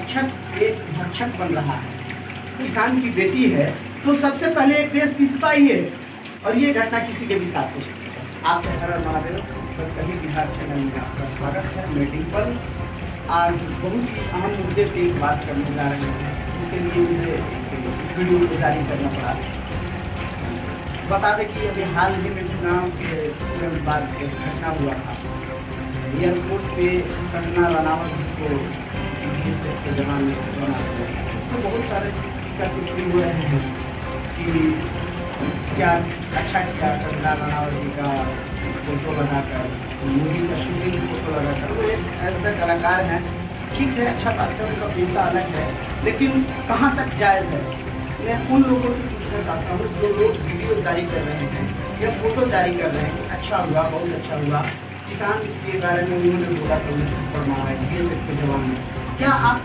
भक्षक एक भक्षक बन रहा है, किसान की बेटी है, तो सबसे पहले एक देश की सिपाही है। और ये घटना किसी के भी साथ हो सकती है। आपके हर हर महादेव पर कभी बिहार चैनल में आपका स्वागत है। मैं डिम्पल आज बहुत ही अहम मुद्दे पे एक बात करने जा रहे हैं, इसके लिए मुझे एक वीडियो को जारी करना पड़ा। बता दें कि अभी हाल ही में चुनाव के तुरंत बाद एक घटना हुआ था। एयरपोर्ट पे कंगना रनावत को BSF के जवान ने बना दिया। तो बहुत सारे टिप्पणी हो रहे हैं कि क्या अच्छा किया कंगना रनावत जी का फोटो लगाकर, मूवी का शूटिंग फोटो लगाकर। वो एक ऐसे कलाकार हैं, ठीक है, अच्छा बात है, उनका पेशा अलग है, लेकिन कहाँ तक जायज़ है। मैं उन लोगों से पूछना चाहता हूँ जो लोग वीडियो जारी कर रहे हैं या फोटो जारी कर रहे हैं, अच्छा हुआ, बहुत अच्छा हुआ, किसान के बारे में उन्होंने बोला तो उन्हें थप्पड़ मारा है BSF के जवान ने, क्या आप